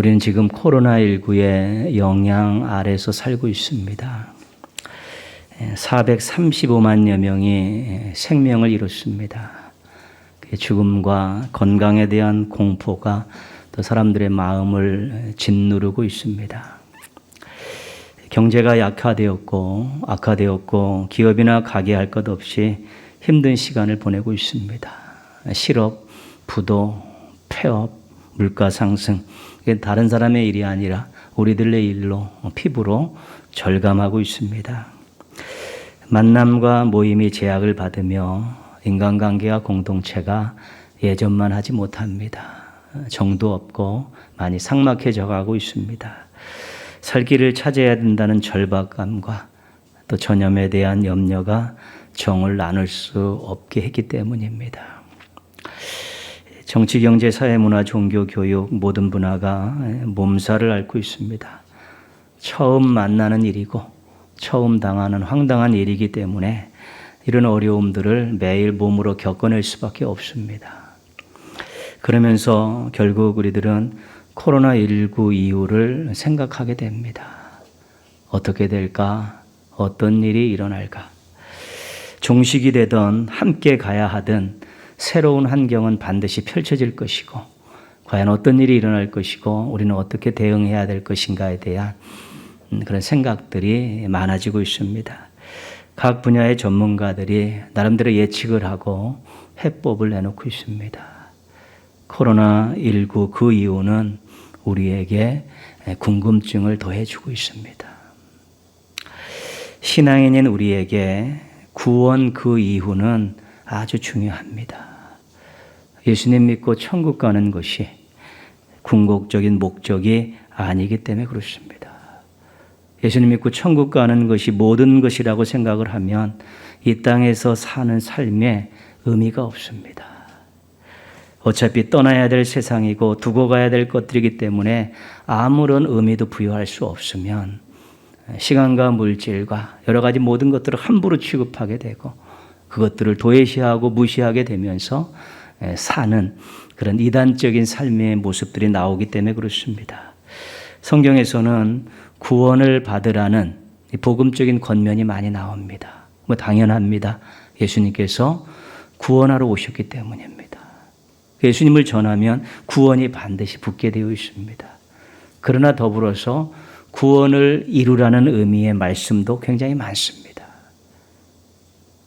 우리는 지금 코로나19의 영향 아래서 살고 있습니다. 435만여 명이 생명을 잃었습니다. 죽음과 건강에 대한 공포가 또 사람들의 마음을 짓누르고 있습니다. 경제가 악화되었고 기업이나 가게 할 것 없이 힘든 시간을 보내고 있습니다. 실업, 부도, 폐업, 물가 상승, 다른 사람의 일이 아니라 우리들의 일로 피부로 절감하고 있습니다. 만남과 모임이 제약을 받으며 인간관계와 공동체가 예전만 하지 못합니다. 정도 없고 많이 삭막해져 가고 있습니다. 살 길을 찾아야 된다는 절박감과 또 전염에 대한 염려가 정을 나눌 수 없게 했기 때문입니다. 정치, 경제, 사회, 문화, 종교, 교육 모든 분야가 몸살을 앓고 있습니다. 처음 만나는 일이고 처음 당하는 황당한 일이기 때문에 이런 어려움들을 매일 몸으로 겪어낼 수밖에 없습니다. 그러면서 결국 우리들은 코로나19 이후를 생각하게 됩니다. 어떻게 될까? 어떤 일이 일어날까? 종식이 되던 함께 가야 하던 새로운 환경은 반드시 펼쳐질 것이고 과연 어떤 일이 일어날 것이고 우리는 어떻게 대응해야 될 것인가에 대한 그런 생각들이 많아지고 있습니다. 각 분야의 전문가들이 나름대로 예측을 하고 해법을 내놓고 있습니다. 코로나19 그 이유는 우리에게 궁금증을 더해주고 있습니다. 신앙인인 우리에게 구원 그 이후는 아주 중요합니다. 예수님 믿고 천국 가는 것이 궁극적인 목적이 아니기 때문에 그렇습니다. 예수님 믿고 천국 가는 것이 모든 것이라고 생각을 하면 이 땅에서 사는 삶에 의미가 없습니다. 어차피 떠나야 될 세상이고 두고 가야 될 것들이기 때문에 아무런 의미도 부여할 수 없으면 시간과 물질과 여러 가지 모든 것들을 함부로 취급하게 되고 그것들을 도외시하고 무시하게 되면서 사는 그런 이단적인 삶의 모습들이 나오기 때문에 그렇습니다. 성경에서는 구원을 받으라는 복음적인 권면이 많이 나옵니다. 당연합니다. 예수님께서 구원하러 오셨기 때문입니다. 예수님을 전하면 구원이 반드시 붙게 되어 있습니다. 그러나 더불어서 구원을 이루라는 의미의 말씀도 굉장히 많습니다.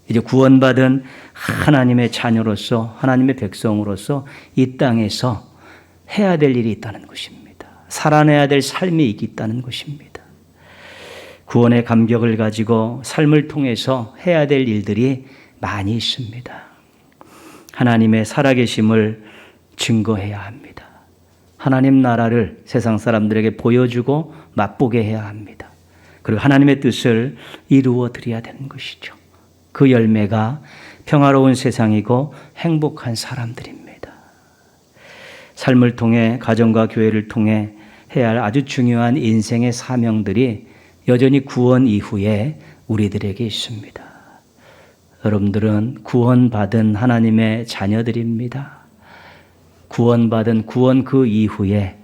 이제 구원받은 하나님의 자녀로서 하나님의 백성으로서 이 땅에서 해야 될 일이 있다는 것입니다. 살아내야 될 삶이 있다는 것입니다. 구원의 감격을 가지고 삶을 통해서 해야 될 일들이 많이 있습니다. 하나님의 살아계심을 증거해야 합니다. 하나님 나라를 세상 사람들에게 보여주고 맛보게 해야 합니다. 그리고 하나님의 뜻을 이루어 드려야 되는 것이죠. 그 열매가 평화로운 세상이고 행복한 사람들입니다. 삶을 통해 가정과 교회를 통해 해야 할 아주 중요한 인생의 사명들이 여전히 구원 이후에 우리들에게 있습니다. 여러분들은 구원받은 하나님의 자녀들입니다. 구원받은 구원 그 이후에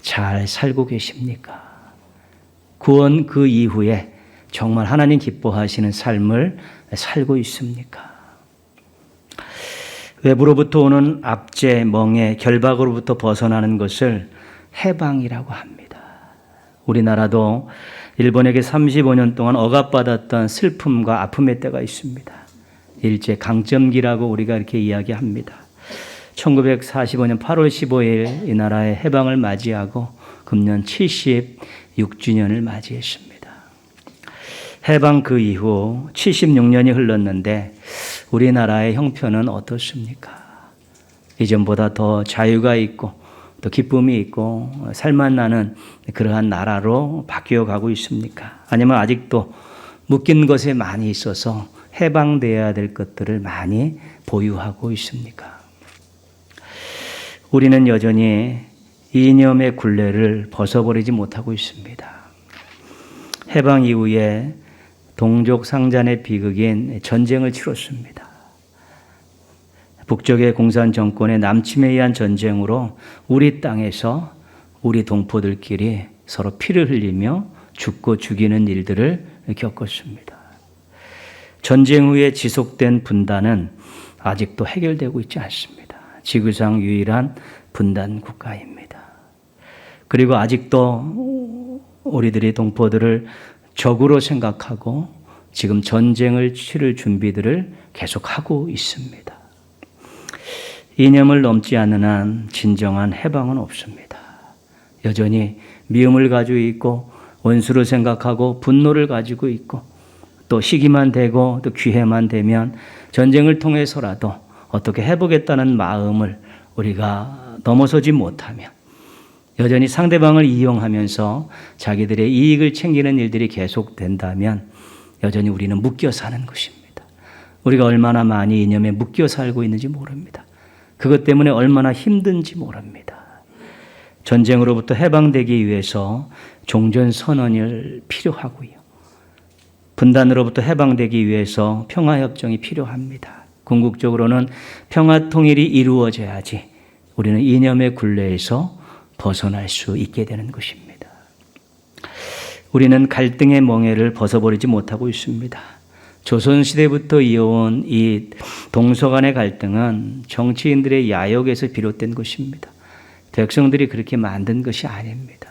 잘 살고 계십니까? 구원 그 이후에 정말 하나님 기뻐하시는 삶을 살고 있습니까? 외부로부터 오는 압제, 멍해, 결박으로부터 벗어나는 것을 해방이라고 합니다. 우리나라도 일본에게 35년 동안 억압받았던 슬픔과 아픔의 때가 있습니다. 일제 강점기라고 우리가 이렇게 이야기합니다. 1945년 8월 15일 이 나라의 해방을 맞이하고 금년 76주년을 맞이했습니다. 해방 그 이후 76년이 흘렀는데 우리나라의 형편은 어떻습니까? 이전보다 더 자유가 있고 또 기쁨이 있고 살만나는 그러한 나라로 바뀌어 가고 있습니까? 아니면 아직도 묶인 것에 많이 있어서 해방되어야 될 것들을 많이 보유하고 있습니까? 우리는 여전히 이념의 굴레를 벗어버리지 못하고 있습니다. 해방 이후에 동족 상잔의 비극인 전쟁을 치렀습니다. 북쪽의 공산 정권의 남침에 의한 전쟁으로 우리 땅에서 우리 동포들끼리 서로 피를 흘리며 죽고 죽이는 일들을 겪었습니다. 전쟁 후에 지속된 분단은 아직도 해결되고 있지 않습니다. 지구상 유일한 분단 국가입니다. 그리고 아직도 우리들이 동포들을 적으로 생각하고 지금 전쟁을 치를 준비들을 계속하고 있습니다. 이념을 넘지 않는 한 진정한 해방은 없습니다. 여전히 미움을 가지고 있고 원수로 생각하고 분노를 가지고 있고 또 시기만 되고 또 기회만 되면 전쟁을 통해서라도 어떻게 해보겠다는 마음을 우리가 넘어서지 못하면 여전히 상대방을 이용하면서 자기들의 이익을 챙기는 일들이 계속된다면 여전히 우리는 묶여 사는 것입니다. 우리가 얼마나 많이 이념에 묶여 살고 있는지 모릅니다. 그것 때문에 얼마나 힘든지 모릅니다. 전쟁으로부터 해방되기 위해서 종전선언이 필요하고요. 분단으로부터 해방되기 위해서 평화협정이 필요합니다. 궁극적으로는 평화통일이 이루어져야지 우리는 이념의 굴레에서 벗어날 수 있게 되는 것입니다. 우리는 갈등의 멍에를 벗어버리지 못하고 있습니다. 조선시대부터 이어온 이 동서간의 갈등은 정치인들의 야욕에서 비롯된 것입니다. 백성들이 그렇게 만든 것이 아닙니다.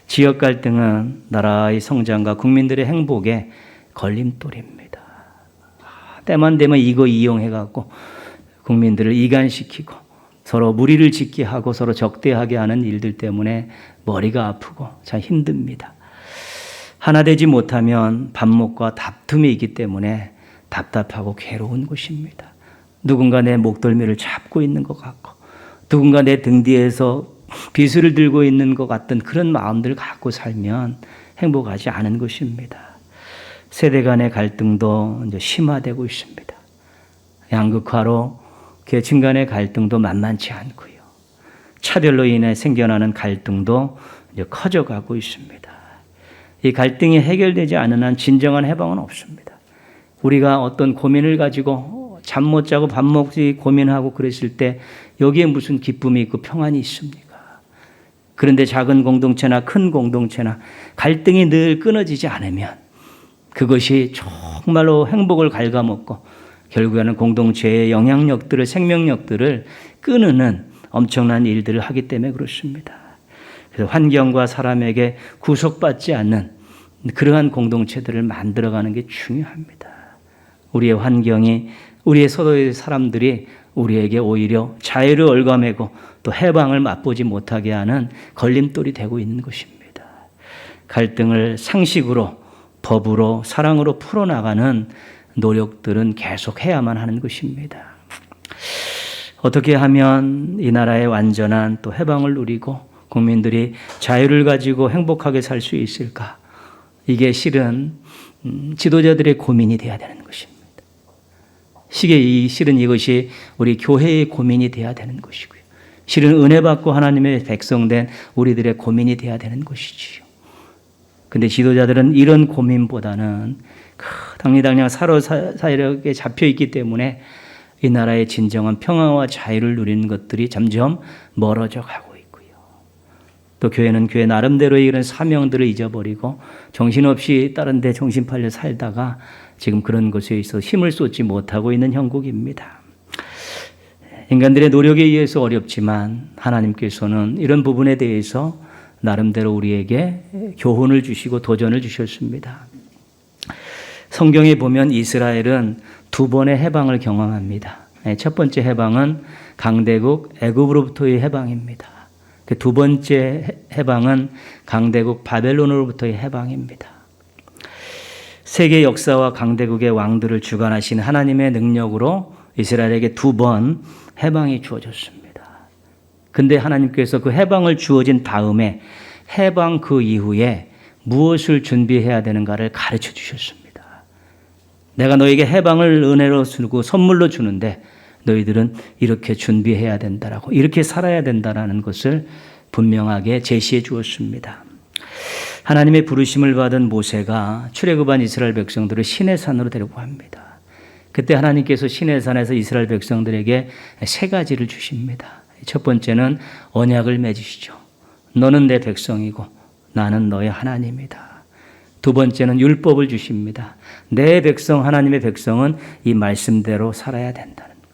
지역 갈등은 나라의 성장과 국민들의 행복에 걸림돌입니다. 때만 되면 이거 이용해갖고 국민들을 이간시키고 서로 무리를 짓게 하고 서로 적대하게 하는 일들 때문에 머리가 아프고 참 힘듭니다. 하나 되지 못하면 반목과 다툼이 있기 때문에 답답하고 괴로운 것입니다. 누군가 내 목덜미를 잡고 있는 것 같고 누군가 내 등 뒤에서 비수를 들고 있는 것 같은 그런 마음들을 갖고 살면 행복하지 않은 것입니다. 세대 간의 갈등도 이제 심화되고 있습니다. 양극화로 계층 간의 갈등도 만만치 않고요. 차별로 인해 생겨나는 갈등도 이제 커져가고 있습니다. 이 갈등이 해결되지 않은 한 진정한 해방은 없습니다. 우리가 어떤 고민을 가지고 잠 못 자고 밥 먹지 고민하고 그랬을 때 여기에 무슨 기쁨이 있고 평안이 있습니까? 그런데 작은 공동체나 큰 공동체나 갈등이 늘 끊어지지 않으면 그것이 정말로 행복을 갉아먹고 결국에는 공동체의 영향력들을 생명력들을 끊는 엄청난 일들을 하기 때문에 그렇습니다. 그래서 환경과 사람에게 구속받지 않는 그러한 공동체들을 만들어가는 게 중요합니다. 우리의 환경이 우리의 서로의 사람들이 우리에게 오히려 자유를 얽어매고 또 해방을 맛보지 못하게 하는 걸림돌이 되고 있는 것입니다. 갈등을 상식으로 법으로 사랑으로 풀어나가는 노력들은 계속 해야만 하는 것입니다. 어떻게 하면 이 나라의 완전한 또 해방을 누리고 국민들이 자유를 가지고 행복하게 살 수 있을까? 이게 실은 지도자들의 고민이 되어야 되는 것입니다. 실은 이것이 우리 교회의 고민이 되어야 되는 것이고요. 실은 은혜 받고 하나님의 백성된 우리들의 고민이 되어야 되는 것이지요. 근데 지도자들은 이런 고민보다는 당리당량 사로사이력에 잡혀 있기 때문에 이 나라의 진정한 평화와 자유를 누리는 것들이 점점 멀어져 가고 있고요. 또 교회는 교회 나름대로의 이런 사명들을 잊어버리고 정신없이 다른 데 정신 팔려 살다가 지금 그런 것에 있어서 힘을 쏟지 못하고 있는 형국입니다. 인간들의 노력에 의해서 어렵지만 하나님께서는 이런 부분에 대해서 나름대로 우리에게 교훈을 주시고 도전을 주셨습니다. 성경에 보면 이스라엘은 두 번의 해방을 경험합니다. 첫 번째 해방은 강대국 애굽으로부터의 해방입니다. 두 번째 해방은 강대국 바벨론으로부터의 해방입니다. 세계 역사와 강대국의 왕들을 주관하신 하나님의 능력으로 이스라엘에게 두 번 해방이 주어졌습니다. 근데 하나님께서 그 해방을 주어진 다음에 해방 그 이후에 무엇을 준비해야 되는가를 가르쳐 주셨습니다. 내가 너에게 해방을 은혜로 주고 선물로 주는데 너희들은 이렇게 준비해야 된다라고 이렇게 살아야 된다라는 것을 분명하게 제시해 주었습니다. 하나님의 부르심을 받은 모세가 출애굽한 이스라엘 백성들을 시내산으로 데리고 갑니다. 그때 하나님께서 시내산에서 이스라엘 백성들에게 세 가지를 주십니다. 첫 번째는 언약을 맺으시죠. 너는 내 백성이고 나는 너의 하나님이다. 두 번째는 율법을 주십니다. 내 백성, 하나님의 백성은 이 말씀대로 살아야 된다는 것.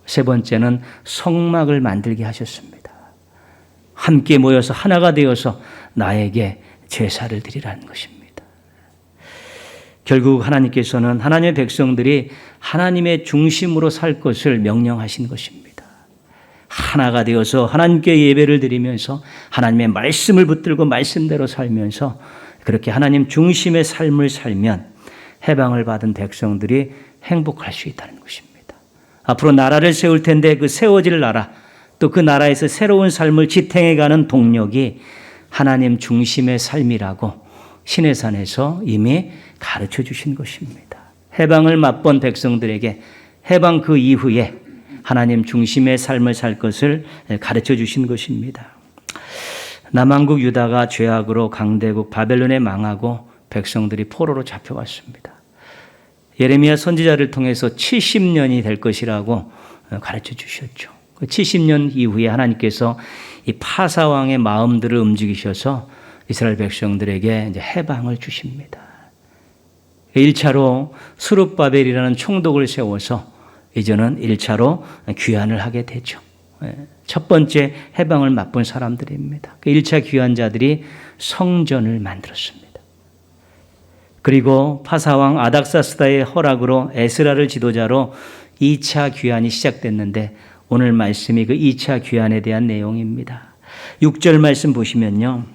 세 번째는 성막을 만들게 하셨습니다. 함께 모여서 하나가 되어서 나에게 제사를 드리라는 것입니다. 결국 하나님께서는 하나님의 백성들이 하나님의 중심으로 살 것을 명령하신 것입니다. 하나가 되어서 하나님께 예배를 드리면서 하나님의 말씀을 붙들고 말씀대로 살면서 그렇게 하나님 중심의 삶을 살면 해방을 받은 백성들이 행복할 수 있다는 것입니다. 앞으로 나라를 세울 텐데 그 세워질 나라, 또 그 나라에서 새로운 삶을 지탱해가는 동력이 하나님 중심의 삶이라고 시내산에서 이미 가르쳐 주신 것입니다. 해방을 맛본 백성들에게 해방 그 이후에 하나님 중심의 삶을 살 것을 가르쳐 주신 것입니다. 남왕국 유다가 죄악으로 강대국 바벨론에 망하고 백성들이 포로로 잡혀갔습니다. 예레미야 선지자를 통해서 70년이 될 것이라고 가르쳐 주셨죠. 70년 이후에 하나님께서 이 파사왕의 마음들을 움직이셔서 이스라엘 백성들에게 이제 해방을 주십니다. 1차로 스룹바벨이라는 총독을 세워서 이제는 1차로 귀환을 하게 되죠. 첫 번째 해방을 맛본 사람들입니다. 그 1차 귀환자들이 성전을 만들었습니다. 그리고 파사왕 아닥사스다의 허락으로 에스라를 지도자로 2차 귀환이 시작됐는데 오늘 말씀이 그 2차 귀환에 대한 내용입니다. 6절 말씀 보시면요.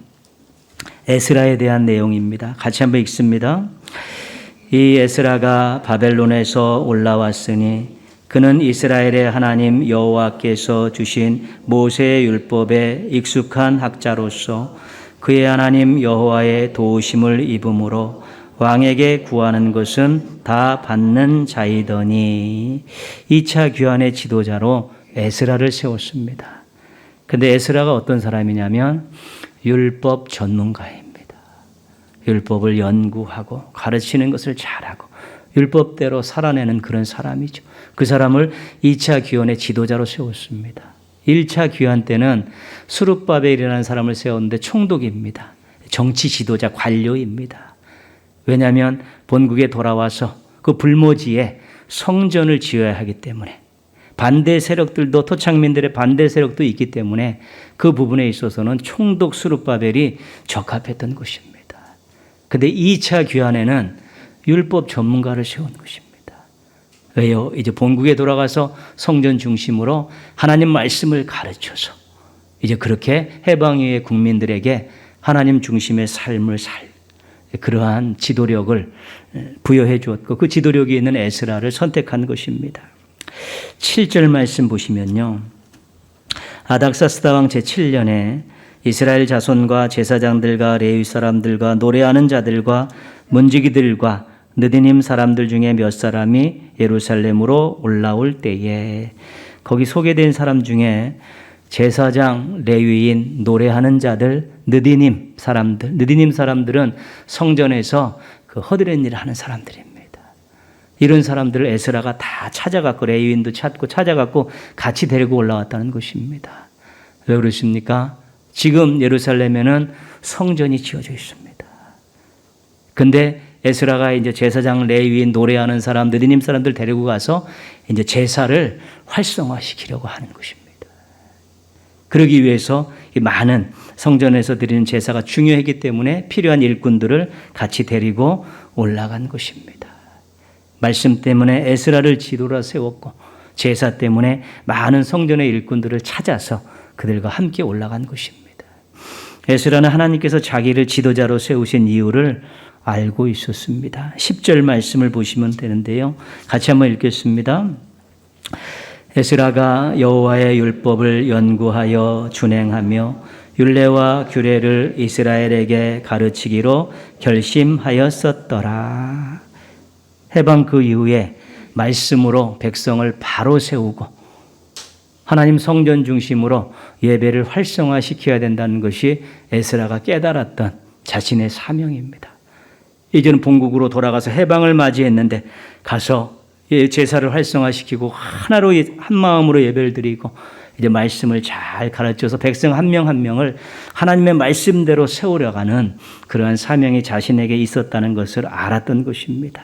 에스라에 대한 내용입니다. 같이 한번 읽습니다. 이 에스라가 바벨론에서 올라왔으니 그는 이스라엘의 하나님 여호와께서 주신 모세의 율법에 익숙한 학자로서 그의 하나님 여호와의 도우심을 입음으로 왕에게 구하는 것은 다 받는 자이더니 2차 귀환의 지도자로 에스라를 세웠습니다. 근데 에스라가 어떤 사람이냐면 율법 전문가입니다. 율법을 연구하고 가르치는 것을 잘하고 율법대로 살아내는 그런 사람이죠. 그 사람을 2차 귀환의 지도자로 세웠습니다. 1차 귀환 때는 스룹바벨이라는 사람을 세웠는데 총독입니다. 정치 지도자 관료입니다. 왜냐하면 본국에 돌아와서 그 불모지에 성전을 지어야 하기 때문에 반대 세력들도 토착민들의 반대 세력도 있기 때문에 그 부분에 있어서는 총독 스룹바벨이 적합했던 것입니다. 그런데 2차 귀환에는 율법 전문가를 세운 것입니다. 왜요? 이제 본국에 돌아가서 성전 중심으로 하나님 말씀을 가르쳐서 이제 그렇게 해방 이후의 국민들에게 하나님 중심의 삶을 살 그러한 지도력을 부여해 주었고 그 지도력이 있는 에스라를 선택한 것입니다. 7절 말씀 보시면요. 아닥사스다 왕 제7년에 이스라엘 자손과 제사장들과 레위 사람들과 노래하는 자들과 문지기들과 느디님 사람들 중에 몇 사람이 예루살렘으로 올라올 때에 거기 소개된 사람 중에 제사장, 레위인, 노래하는 자들, 느디님 사람들은 성전에서 그 허드렛 일을 하는 사람들입니다. 이런 사람들을 에스라가 다 찾아갔고 레위인도 찾아갔고 같이 데리고 올라왔다는 것입니다. 왜 그러십니까? 지금 예루살렘에는 성전이 지어져 있습니다. 근데 에스라가 이제 제사장, 레위인, 노래하는 사람, 느디님 사람들 데리고 가서 이제 제사를 활성화시키려고 하는 것입니다. 그러기 위해서 이 많은 성전에서 드리는 제사가 중요하기 때문에 필요한 일꾼들을 같이 데리고 올라간 것입니다. 말씀 때문에 에스라를 지도로 세웠고 제사 때문에 많은 성전의 일꾼들을 찾아서 그들과 함께 올라간 것입니다. 에스라는 하나님께서 자기를 지도자로 세우신 이유를 알고 있었습니다. 10절 말씀을 보시면 되는데요. 같이 한번 읽겠습니다. 에스라가 여호와의 율법을 연구하여 준행하며 율례와 규례를 이스라엘에게 가르치기로 결심하였었더라. 해방 그 이후에 말씀으로 백성을 바로 세우고 하나님 성전 중심으로 예배를 활성화시켜야 된다는 것이 에스라가 깨달았던 자신의 사명입니다. 이제는 본국으로 돌아가서 해방을 맞이했는데 가서 제사를 활성화시키고 하나로 한 마음으로 예배를 드리고 이제 말씀을 잘 가르쳐서 백성 한 명 한 명을 하나님의 말씀대로 세우려가는 그러한 사명이 자신에게 있었다는 것을 알았던 것입니다.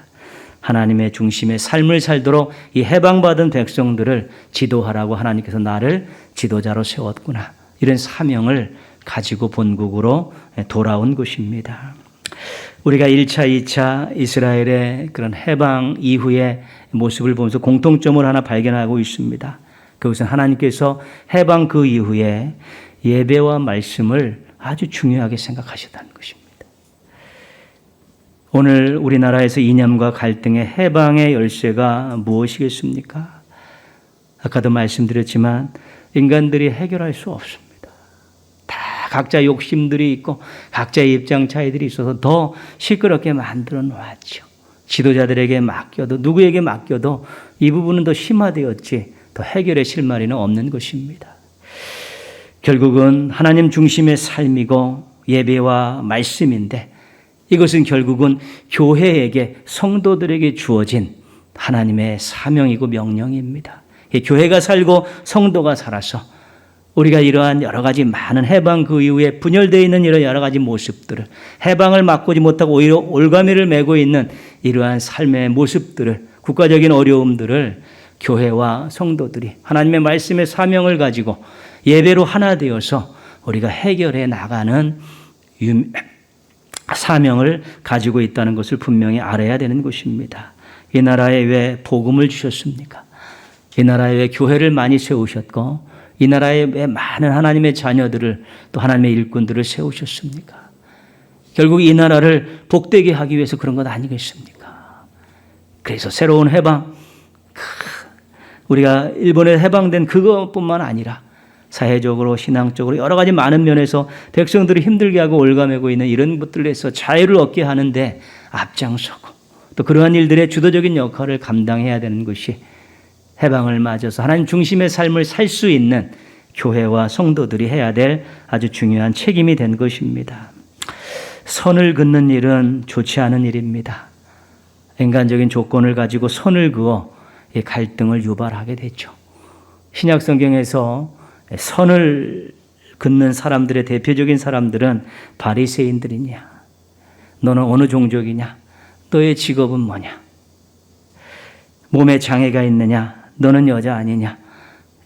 하나님의 중심의 삶을 살도록 이 해방받은 백성들을 지도하라고 하나님께서 나를 지도자로 세웠구나. 이런 사명을 가지고 본국으로 돌아온 것입니다. 우리가 1차, 2차 이스라엘의 그런 해방 이후의 모습을 보면서 공통점을 하나 발견하고 있습니다. 그것은 하나님께서 해방 그 이후에 예배와 말씀을 아주 중요하게 생각하셨다는 것입니다. 오늘 우리나라에서 이념과 갈등의 해방의 열쇠가 무엇이겠습니까? 아까도 말씀드렸지만 인간들이 해결할 수 없습니다. 다 각자 욕심들이 있고 각자의 입장 차이들이 있어서 더 시끄럽게 만들어 놓았죠. 지도자들에게 맡겨도 누구에게 맡겨도 이 부분은 더 심화되었지 더 해결의 실마리는 없는 것입니다. 결국은 하나님 중심의 삶이고 예배와 말씀인데 이것은 결국은 교회에게 성도들에게 주어진 하나님의 사명이고 명령입니다. 교회가 살고 성도가 살아서 우리가 이러한 여러 가지 많은 해방 그 이후에 분열되어 있는 이런 여러 가지 모습들을 해방을 맛보지 못하고 오히려 올가미를 메고 있는 이러한 삶의 모습들을 국가적인 어려움들을 교회와 성도들이 하나님의 말씀의 사명을 가지고 예배로 하나 되어서 우리가 해결해 나가는 사명을 가지고 있다는 것을 분명히 알아야 되는 것입니다. 이 나라에 왜 복음을 주셨습니까? 이 나라에 왜 교회를 많이 세우셨고 이 나라에 왜 많은 하나님의 자녀들을 또 하나님의 일꾼들을 세우셨습니까? 결국 이 나라를 복되게 하기 위해서 그런 것 아니겠습니까? 그래서 새로운 해방, 우리가 일본에 해방된 그것뿐만 아니라 사회적으로 신앙적으로 여러 가지 많은 면에서 백성들이 힘들게 하고 올가매고 있는 이런 것들에서 자유를 얻게 하는데 앞장서고 또 그러한 일들의 주도적인 역할을 감당해야 되는 것이 해방을 맞아서 하나님 중심의 삶을 살 수 있는 교회와 성도들이 해야 될 아주 중요한 책임이 된 것입니다. 선을 긋는 일은 좋지 않은 일입니다. 인간적인 조건을 가지고 선을 그어 갈등을 유발하게 되죠. 신약 성경에서 선을 긋는 사람들의 대표적인 사람들은 바리새인들이냐? 너는 어느 종족이냐? 너의 직업은 뭐냐? 몸에 장애가 있느냐? 너는 여자 아니냐?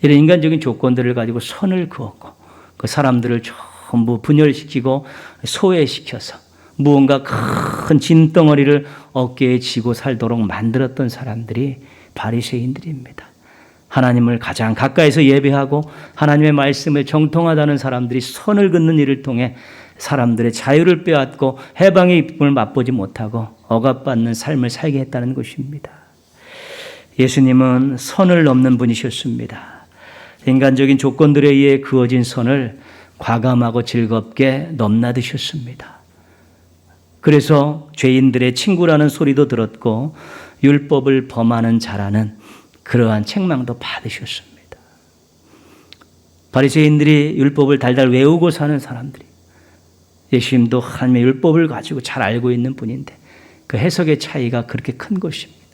이런 인간적인 조건들을 가지고 선을 그었고 그 사람들을 전부 분열시키고 소외시켜서 무언가 큰 짐덩어리를 어깨에 지고 살도록 만들었던 사람들이 바리새인들입니다. 하나님을 가장 가까이서 예배하고 하나님의 말씀에 정통하다는 사람들이 선을 긋는 일을 통해 사람들의 자유를 빼앗고 해방의 기쁨을 맛보지 못하고 억압받는 삶을 살게 했다는 것입니다. 예수님은 선을 넘는 분이셨습니다. 인간적인 조건들에 의해 그어진 선을 과감하고 즐겁게 넘나드셨습니다. 그래서 죄인들의 친구라는 소리도 들었고 율법을 범하는 자라는 그러한 책망도 받으셨습니다. 바리새인들이 율법을 달달 외우고 사는 사람들이 예수님도 하나님의 율법을 가지고 잘 알고 있는 분인데 그 해석의 차이가 그렇게 큰 것입니다.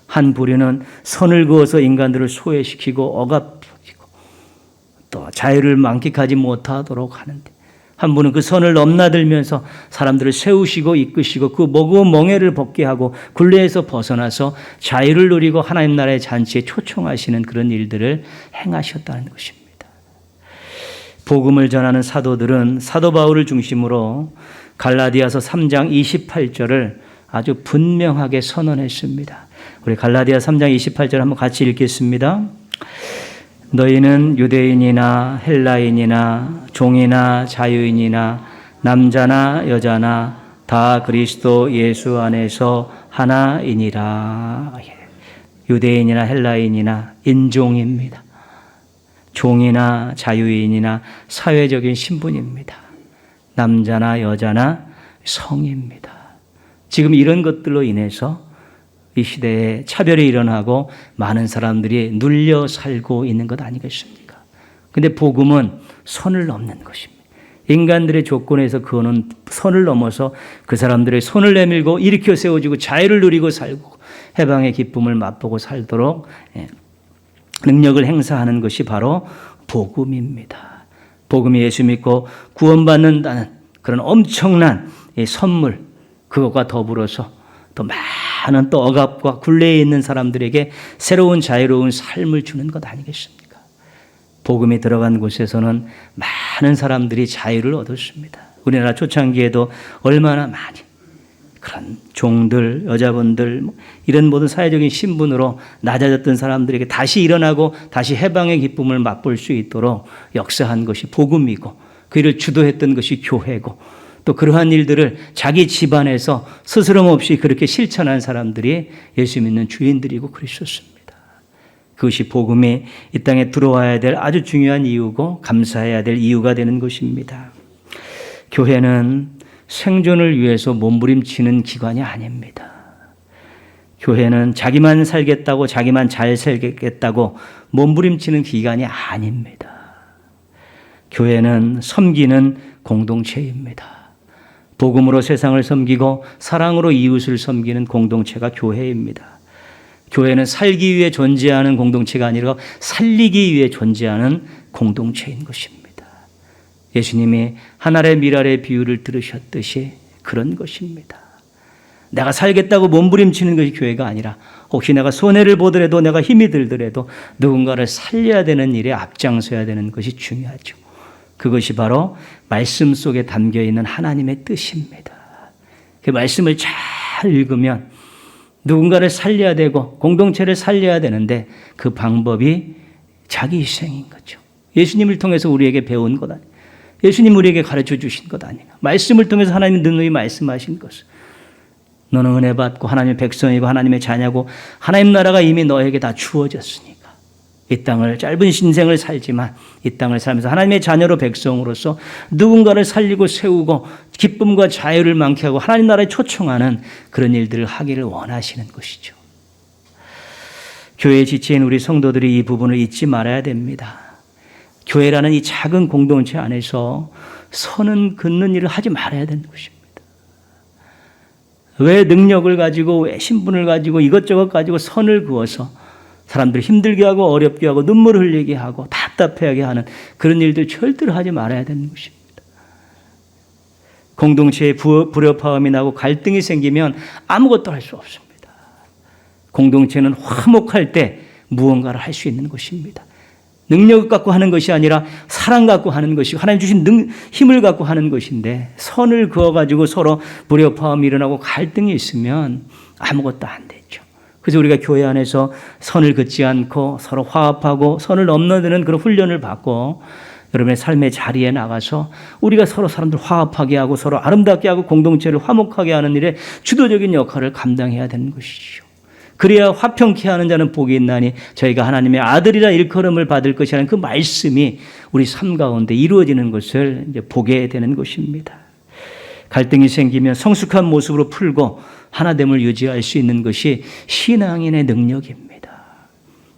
한 부류는 선을 그어서 인간들을 소외시키고 억압시키고 또 자유를 만끽하지 못하도록 하는데 한 분은 그 선을 넘나들면서 사람들을 세우시고 이끄시고 그 머구운 멍에를 벗게 하고 굴레에서 벗어나서 자유를 누리고 하나님 나라의 잔치에 초청하시는 그런 일들을 행하셨다는 것입니다. 복음을 전하는 사도들은 사도 바울을 중심으로 갈라디아서 3장 28절을 아주 분명하게 선언했습니다. 우리 갈라디아 3장 28절 한번 같이 읽겠습니다. 너희는 유대인이나 헬라인이나 종이나 자유인이나 남자나 여자나 다 그리스도 예수 안에서 하나이니라. 유대인이나 헬라인이나 인종입니다. 종이나 자유인이나 사회적인 신분입니다. 남자나 여자나 성입니다. 지금 이런 것들로 인해서 이 시대에 차별이 일어나고 많은 사람들이 눌려 살고 있는 것 아니겠습니까? 그런데 복음은 선을 넘는 것입니다. 인간들의 조건에서 그거는 선을 넘어서 그 사람들의 손을 내밀고 일으켜 세워주고 자유를 누리고 살고 해방의 기쁨을 맛보고 살도록 능력을 행사하는 것이 바로 복음입니다. 복음이 예수 믿고 구원받는다는 그런 엄청난 선물, 그것과 더불어서 또 많은 또 억압과 굴레에 있는 사람들에게 새로운 자유로운 삶을 주는 것 아니겠습니까? 복음이 들어간 곳에서는 많은 사람들이 자유를 얻었습니다. 우리나라 초창기에도 얼마나 많이 그런 종들, 여자분들, 이런 모든 사회적인 신분으로 낮아졌던 사람들에게 다시 일어나고 다시 해방의 기쁨을 맛볼 수 있도록 역사한 것이 복음이고, 그 일을 주도했던 것이 교회고, 또 그러한 일들을 자기 집안에서 스스럼 없이 그렇게 실천한 사람들이 예수 믿는 주인들이고 그랬었습니다. 그것이 복음이 이 땅에 들어와야 될 아주 중요한 이유고 감사해야 될 이유가 되는 것입니다. 교회는 생존을 위해서 몸부림치는 기관이 아닙니다. 교회는 자기만 살겠다고, 자기만 잘 살겠다고 몸부림치는 기관이 아닙니다. 교회는 섬기는 공동체입니다. 복음으로 세상을 섬기고 사랑으로 이웃을 섬기는 공동체가 교회입니다. 교회는 살기 위해 존재하는 공동체가 아니라 살리기 위해 존재하는 공동체인 것입니다. 예수님이 한 알의 밀알의 비유를 들으셨듯이 그런 것입니다. 내가 살겠다고 몸부림치는 것이 교회가 아니라, 혹시 내가 손해를 보더라도, 내가 힘이 들더라도 누군가를 살려야 되는 일에 앞장서야 되는 것이 중요하죠. 그것이 바로 말씀 속에 담겨있는 하나님의 뜻입니다. 그 말씀을 잘 읽으면 누군가를 살려야 되고 공동체를 살려야 되는데, 그 방법이 자기 희생인 거죠. 예수님을 통해서 우리에게 배운 것 아니에요. 예수님 우리에게 가르쳐 주신 것 아니에요. 말씀을 통해서 하나님의 능력이 말씀하신 것을, 너는 은혜 받고 하나님의 백성이고 하나님의 자녀고 하나님 나라가 이미 너에게 다 주어졌으니까 이 땅을, 짧은 신생을 살지만 이 땅을 살면서 하나님의 자녀로, 백성으로서 누군가를 살리고 세우고 기쁨과 자유를 많게 하고 하나님 나라에 초청하는 그런 일들을 하기를 원하시는 것이죠. 교회에 지친 우리 성도들이 이 부분을 잊지 말아야 됩니다. 교회라는 이 작은 공동체 안에서 선은 긋는 일을 하지 말아야 되는 것입니다. 왜 능력을 가지고, 왜 신분을 가지고, 이것저것 가지고 선을 그어서 사람들을 힘들게 하고 어렵게 하고 눈물 흘리게 하고 답답해하게 하는 그런 일들 절대로 하지 말아야 되는 것입니다. 공동체에 불협화음이 나고 갈등이 생기면 아무것도 할 수 없습니다. 공동체는 화목할 때 무언가를 할 수 있는 것입니다. 능력 갖고 하는 것이 아니라 사랑 갖고 하는 것이고 하나님 주신 힘을 갖고 하는 것인데, 선을 그어가지고 서로 불협화음이 일어나고 갈등이 있으면 아무것도 안 되죠. 그래서 우리가 교회 안에서 선을 긋지 않고 서로 화합하고 선을 넘나드는 그런 훈련을 받고, 여러분의 삶의 자리에 나가서 우리가 서로 사람들 화합하게 하고 서로 아름답게 하고 공동체를 화목하게 하는 일에 주도적인 역할을 감당해야 되는 것이죠. 그래야 화평케 하는 자는 복이 있나니 저희가 하나님의 아들이라 일컬음을 받을 것이라는 그 말씀이 우리 삶 가운데 이루어지는 것을 이제 보게 되는 것입니다. 갈등이 생기면 성숙한 모습으로 풀고 하나됨을 유지할 수 있는 것이 신앙인의 능력입니다.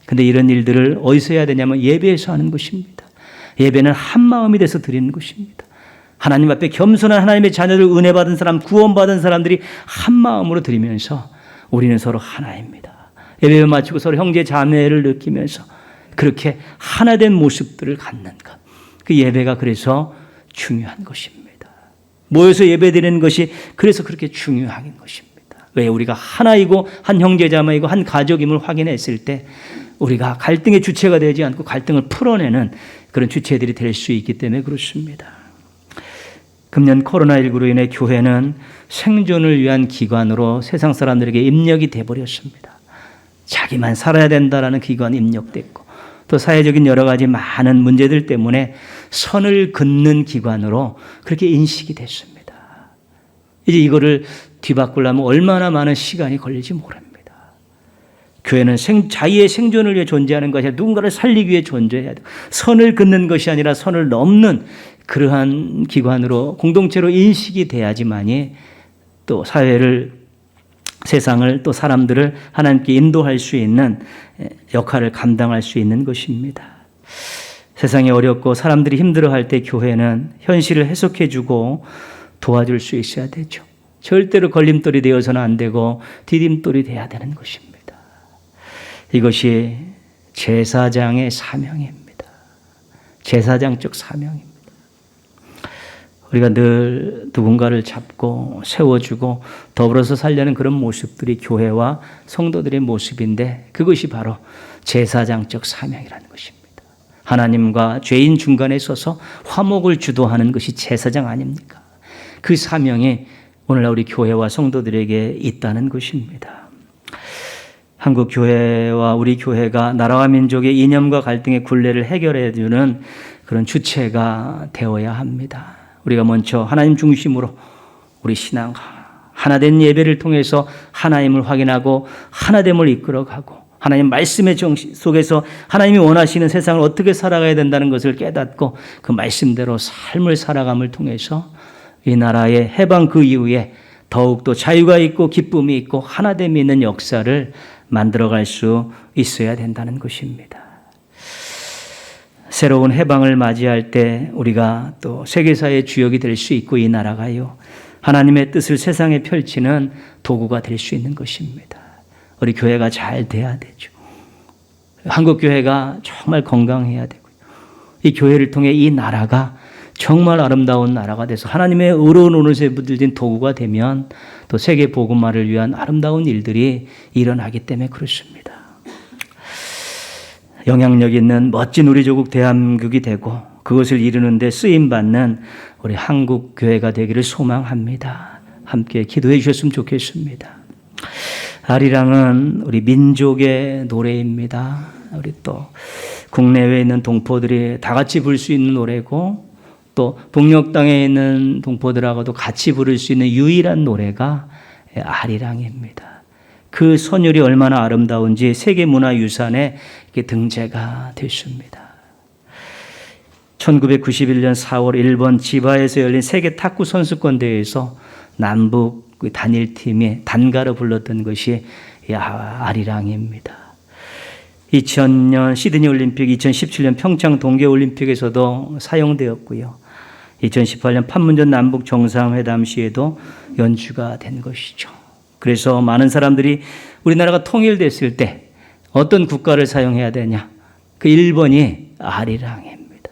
그런데 이런 일들을 어디서 해야 되냐면 예배에서 하는 것입니다. 예배는 한 마음이 돼서 드리는 것입니다. 하나님 앞에 겸손한 하나님의 자녀들, 은혜 받은 사람, 구원받은 사람들이 한 마음으로 드리면서 우리는 서로 하나입니다. 예배를 마치고 서로 형제 자매를 느끼면서 그렇게 하나된 모습들을 갖는 것, 그 예배가 그래서 중요한 것입니다. 모여서 예배드리는 것이 그래서 그렇게 중요한 것입니다. 왜? 우리가 하나이고 한 형제 자매이고 한 가족임을 확인했을 때 우리가 갈등의 주체가 되지 않고 갈등을 풀어내는 그런 주체들이 될 수 있기 때문에 그렇습니다. 금년 코로나19로 인해 교회는 생존을 위한 기관으로 세상 사람들에게 입력이 돼버렸습니다. 자기만 살아야 된다라는 기관이 입력됐고, 또 사회적인 여러 가지 많은 문제들 때문에 선을 긋는 기관으로 그렇게 인식이 됐습니다. 이제 이거를 뒤바꾸려면 얼마나 많은 시간이 걸릴지 모릅니다. 교회는 자기의 생존을 위해 존재하는 것이 아니라 누군가를 살리기 위해 존재해야 돼요. 선을 긋는 것이 아니라 선을 넘는 그러한 기관으로, 공동체로 인식이 돼야지만이 또 사회를, 세상을, 또 사람들을 하나님께 인도할 수 있는 역할을 감당할 수 있는 것입니다. 세상이 어렵고 사람들이 힘들어할 때 교회는 현실을 해석해주고 도와줄 수 있어야 되죠. 절대로 걸림돌이 되어서는 안 되고 디딤돌이 돼야 되는 것입니다. 이것이 제사장의 사명입니다. 제사장적 사명입니다. 우리가 늘 누군가를 잡고 세워주고 더불어서 살려는 그런 모습들이 교회와 성도들의 모습인데 그것이 바로 제사장적 사명이라는 것입니다. 하나님과 죄인 중간에 서서 화목을 주도하는 것이 제사장 아닙니까? 그 사명이 오늘날 우리 교회와 성도들에게 있다는 것입니다. 한국 교회와 우리 교회가 나라와 민족의 이념과 갈등의 굴레를 해결해 주는 그런 주체가 되어야 합니다. 우리가 먼저 하나님 중심으로 우리 신앙 하나된 예배를 통해서 하나님을 확인하고 하나됨을 이끌어가고 하나님 말씀의 정신 속에서 하나님이 원하시는 세상을 어떻게 살아가야 된다는 것을 깨닫고 그 말씀대로 삶을 살아감을 통해서 이 나라의 해방 그 이후에 더욱더 자유가 있고 기쁨이 있고 하나됨이 있는 역사를 만들어갈 수 있어야 된다는 것입니다. 새로운 해방을 맞이할 때 우리가 또 세계사의 주역이 될 수 있고 이 나라가요 하나님의 뜻을 세상에 펼치는 도구가 될 수 있는 것입니다. 우리 교회가 잘 돼야 되죠. 한국 교회가 정말 건강해야 되고요. 이 교회를 통해 이 나라가 정말 아름다운 나라가 돼서 하나님의 의로운 노릇에 붙들린 도구가 되면 또 세계 복음화를 위한 아름다운 일들이 일어나기 때문에 그렇습니다. 영향력 있는 멋진 우리 조국 대한민국이 되고 그것을 이루는 데 쓰임받는 우리 한국 교회가 되기를 소망합니다. 함께 기도해 주셨으면 좋겠습니다. 아리랑은 우리 민족의 노래입니다. 우리 또 국내외에 있는 동포들이 다 같이 부를 수 있는 노래고 또 북녘 땅에 있는 동포들하고도 같이 부를 수 있는 유일한 노래가 아리랑입니다. 그 선율이 얼마나 아름다운지 세계문화유산에 등재가 됐습니다. 1991년 4월 일본 지바에서 열린 세계 탁구 선수권 대회에서 남북 단일팀이 단가로 불렀던 것이 아리랑입니다. 2000년 시드니 올림픽, 2017년 평창 동계 올림픽에서도 사용되었고요. 2018년 판문점 남북 정상회담 시에도 연주가 된 것이죠. 그래서 많은 사람들이 우리나라가 통일됐을 때 어떤 국가를 사용해야 되냐? 그 1번이 아리랑입니다.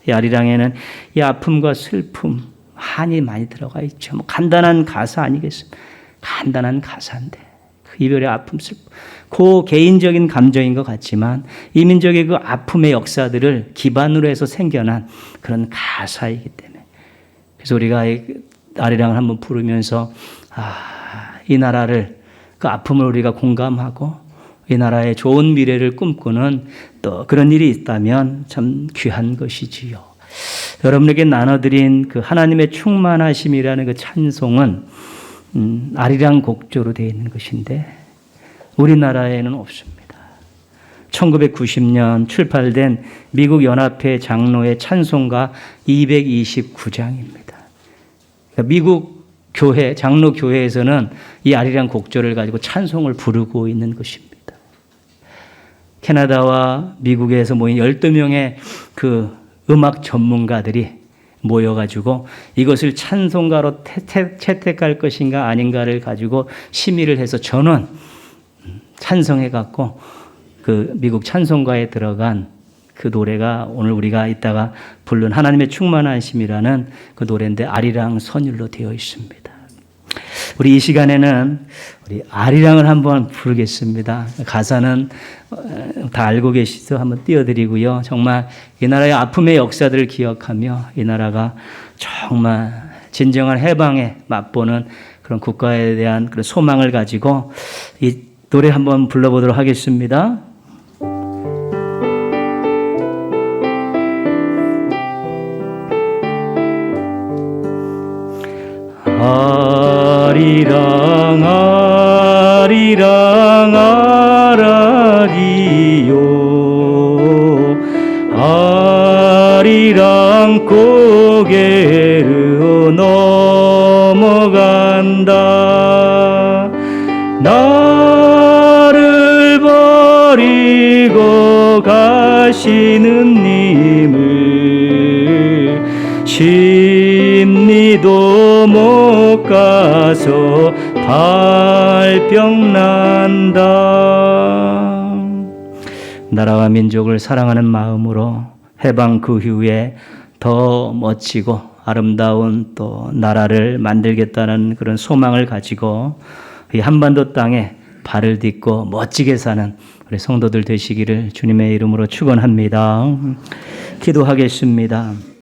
이 아리랑에는 이 아픔과 슬픔, 한이 많이 들어가 있죠. 간단한 가사 아니겠습니까? 간단한 가사인데 그 이별의 아픔, 슬픔, 그 개인적인 감정인 것 같지만 이 민족의 그 아픔의 역사들을 기반으로 해서 생겨난 그런 가사이기 때문에 그래서 우리가 이 아리랑을 한번 부르면서 이 나라를 그 아픔을 우리가 공감하고 이 나라의 좋은 미래를 꿈꾸는 또 그런 일이 있다면 참 귀한 것이지요. 여러분에게 나눠드린 그 하나님의 충만하심이라는 그 찬송은 아리랑 곡조로 되어 있는 것인데 우리나라에는 없습니다. 1990년 출판된 미국 연합회 장로의 찬송가 229장입니다. 그러니까 미국 교회, 장로 교회에서는 이 아리랑 곡조를 가지고 찬송을 부르고 있는 것입니다. 캐나다와 미국에서 모인 12명의 그 음악 전문가들이 모여가지고 이것을 찬송가로 채택할 것인가 아닌가를 가지고 심의를 해서 전원 찬성해갖고 그 미국 찬송가에 들어간 그 노래가 오늘 우리가 이따가 부른 하나님의 충만하심이라는 그 노래인데 아리랑 선율로 되어 있습니다. 우리 이 시간에는 우리 아리랑을 한번 부르겠습니다. 가사는 다 알고 계시죠? 한번 띄워드리고요. 정말 이 나라의 아픔의 역사들을 기억하며 이 나라가 정말 진정한 해방에 맛보는 그런 국가에 대한 그런 소망을 가지고 이 노래 한번 불러보도록 하겠습니다. 아리랑 아리랑 아라리요 아리랑 고개로 넘어간다 나를 버리고 가시는 님을 심리도 못 가서 발병난다. 나라와 민족을 사랑하는 마음으로 해방 그 후에 더 멋지고 아름다운 또 나라를 만들겠다는 그런 소망을 가지고 이 한반도 땅에 발을 딛고 멋지게 사는 우리 성도들 되시기를 주님의 이름으로 축원합니다. 기도하겠습니다.